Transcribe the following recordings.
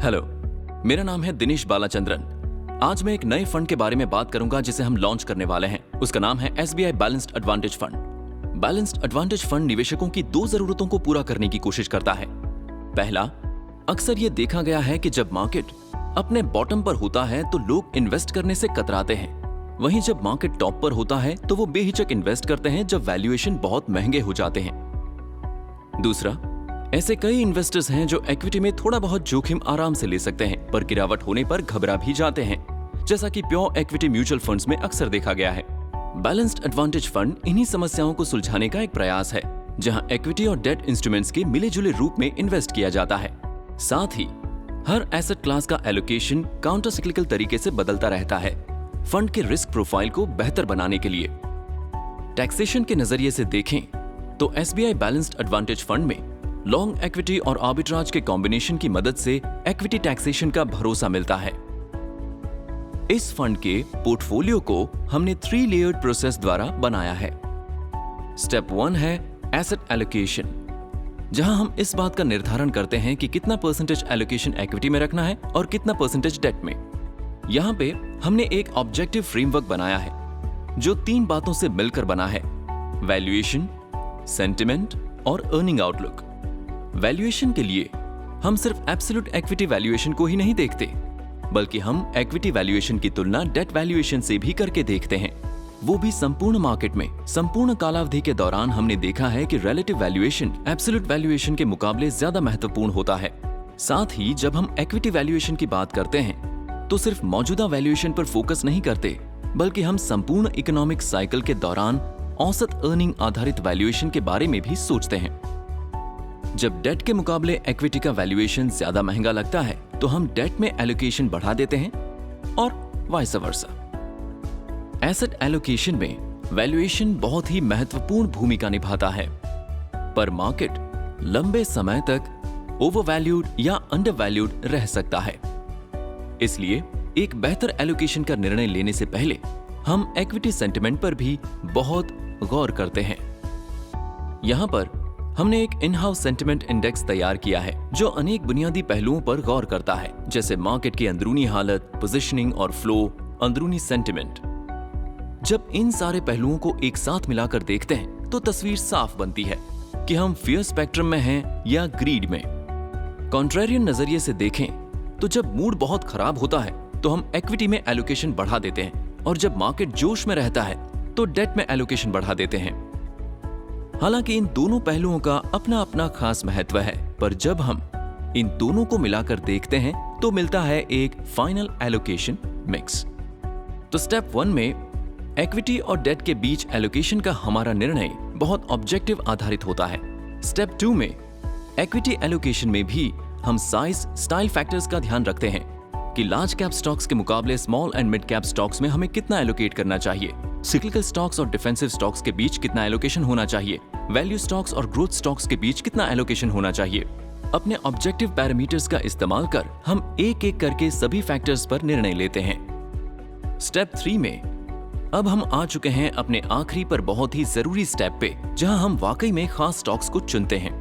Hello, मेरा नाम है दिनेश बालाचंद्रन। आज मैं एक नए फंड के बारे में बात करूंगा जिसे हम लॉन्च करने वाले हैं। उसका नाम है SBI balanced advantage fund. Balanced advantage fund निवेशकों की दो जरूरतों को पूरा करने की कोशिश करता है। पहला, अक्सर ये देखा गया है कि जब मार्केट अपने बॉटम पर होता है तो लोग इन्वेस्ट करने से कतराते हैं। वहीं जब मार्केट टॉप पर होता है तो वो बेहिचक इन्वेस्ट करते हैं जब वैल्यूएशन बहुत महंगे हो जाते हैं। दूसरा, ऐसे कई इन्वेस्टर्स हैं जो इक्विटी में थोड़ा बहुत जोखिम आराम से ले सकते हैं, पर गिरावट होने पर घबरा भी जाते हैं, जैसा कि प्योर इक्विटी म्यूचुअल फंड्स में अक्सर देखा गया है। बैलेंस्ड एडवांटेज फंड इन्हीं समस्याओं को सुलझाने का एक प्रयास है, जहां इक्विटी और डेट इंस्ट्रूमेंट्स के मिले जुले रूप में इन्वेस्ट किया जाता है। साथ ही हर एसेट क्लास का एलोकेशन काउंटर सिक्लिकल तरीके से बदलता रहता है, फंड के रिस्क प्रोफाइल को बेहतर बनाने के लिए। टैक्सेशन के नजरिए से देखें तो SBI बैलेंस्ड एडवांटेज फंड में लॉन्ग इक्विटी और आर्बिट्राज के कॉम्बिनेशन की मदद से इक्विटी टैक्सेशन का भरोसा मिलता है। इस फंड के पोर्टफोलियो को हमने 3 लेयर्ड प्रोसेस द्वारा बनाया है। स्टेप 1 है एसेट एलोकेशन, जहां हम इस बात का निर्धारण करते हैं कि कितना परसेंटेज एलोकेशन इक्विटी में रखना है और कितना परसेंटेज डेट में। यहां पे हमने एक ऑब्जेक्टिव फ्रेमवर्क बनाया है जो 3 बातों से मिलकर बना है: वैल्यूएशन, सेंटिमेंट और अर्निंग आउटलुक। वैल्यूएशन के लिए हम सिर्फ एब्सोल्यूट इक्विटी वैल्यूएशन को ही नहीं देखते, बल्कि हम इक्विटी वैल्यूएशन की तुलना डेट वैल्यूएशन से भी करके देखते हैं, वो भी संपूर्ण मार्केट में। संपूर्ण कालावधि के दौरान हमने देखा है कि रिलेटिव वैल्यूएशन एब्सोल्यूट वैल्यूएशन के मुकाबले ज्यादा महत्वपूर्ण होता है। साथ ही जब हम इक्विटी वैल्यूएशन की बात करते हैं तो सिर्फ मौजूदा वैल्यूएशन पर फोकस नहीं करते, बल्कि हम संपूर्ण इकोनॉमिक साइकिल के दौरान औसत अर्निंग आधारित वैल्यूएशन के बारे में भी सोचते हैं। जब डेट के मुकाबले इक्विटी का वैल्यूएशन ज्यादा महंगा लगता है तो हम डेट में एलोकेशन बढ़ा देते हैं और वाइस वर्सा। एसेट एलोकेशन में वैल्यूएशन बहुत ही महत्वपूर्ण भूमिका निभाता है, पर मार्केट लंबे समय तक ओवरवैल्यूड या अंडरवैल्यूड रह सकता है। इसलिए एक बेहतर एलोकेशन का निर्णय लेने से पहले हम इक्विटी सेंटिमेंट पर भी बहुत गौर करते हैं। यहां पर हमने एक इन हाउस सेंटिमेंट इंडेक्स तैयार किया है जो अनेक बुनियादी पहलुओं पर गौर करता है, जैसे मार्केट की अंदरूनी हालत, पोजीशनिंग और फ्लो, अंदरूनी सेंटिमेंट। जब इन सारे पहलुओं को एक साथ मिलाकर देखते हैं तो तस्वीर साफ बनती है कि हम फियर स्पेक्ट्रम में हैं या ग्रीड में। कॉन्ट्रेरियन नजरिए से देखें तो जब मूड बहुत खराब होता है तो हम इक्विटी में एलोकेशन बढ़ा देते हैं, और जब मार्केट जोश में रहता है तो डेट में एलोकेशन बढ़ा देते हैं। हालांकि इन दोनों पहलुओं का अपना अपना खास महत्व है, पर जब हम इन दोनों को मिलाकर देखते हैं तो मिलता है एक फाइनल एलोकेशन मिक्स। तो स्टेप 1 में इक्विटी और डेट के बीच एलोकेशन का हमारा निर्णय बहुत ऑब्जेक्टिव आधारित होता है। स्टेप 2 में इक्विटी एलोकेशन में भी हम साइज, स्टाइल फैक्टर्स का ध्यान रखते हैं कि लार्ज कैप स्टॉक्स के मुकाबले small and mid cap stocks में हमें कितना एलोकेट करना चाहिए, सिक्लिकल स्टॉक्स और डिफेंसिव स्टॉक्स के बीच कितना एलोकेशन होना चाहिए, वैल्यू स्टॉक्स और ग्रोथ स्टॉक्स के बीच कितना एलोकेशन होना चाहिए। अपने ऑब्जेक्टिव पैरामीटर्स का इस्तेमाल कर हम एक एक करके सभी फैक्टर्स पर निर्णय लेते हैं। स्टेप 3 में अब हम आ चुके हैं अपने आखिरी पर बहुत ही जरूरी स्टेप पे, जहां हम वाकई में खास स्टॉक्स को चुनते हैं।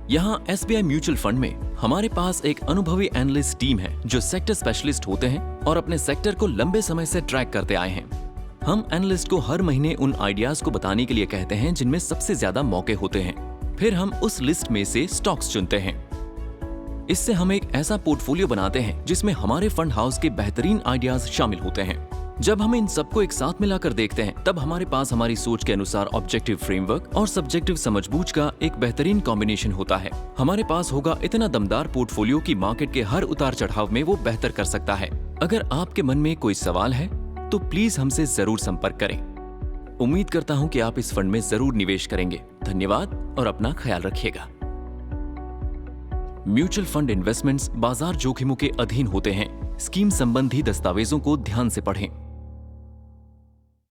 यहाँ SBI म्यूचुअल फंड में हमारे पास एक अनुभवी एनालिस्ट टीम है जो सेक्टर स्पेशलिस्ट होते हैं और अपने सेक्टर को लंबे समय से ट्रैक करते आए हैं। हम एनालिस्ट को हर महीने उन आइडियाज को बताने के लिए कहते हैं जिनमें सबसे ज्यादा मौके होते हैं। फिर हम उस लिस्ट में से स्टॉक्स चुनते हैं। इससे हम एक ऐसा पोर्टफोलियो बनाते हैं जिसमें हमारे फंड हाउस के बेहतरीन आइडियाज शामिल होते हैं। जब हम इन सबको एक साथ मिलाकर देखते हैं तब हमारे पास हमारी सोच के अनुसार ऑब्जेक्टिव फ्रेमवर्क और सब्जेक्टिव समझबूझ का एक बेहतरीन कॉम्बिनेशन होता है। हमारे पास होगा इतना दमदार पोर्टफोलियो कि मार्केट के हर उतार चढ़ाव में वो बेहतर कर सकता है। अगर आपके मन में कोई सवाल है तो प्लीज हमसे जरूर संपर्क करें। उम्मीद करता हूं कि आप इस फंड में जरूर निवेश करेंगे। धन्यवाद और अपना ख्याल रखिएगा। म्यूचुअल फंड इन्वेस्टमेंट्स बाजार जोखिमों के अधीन होते हैं। स्कीम संबंधी दस्तावेजों को ध्यान से पढ़ें।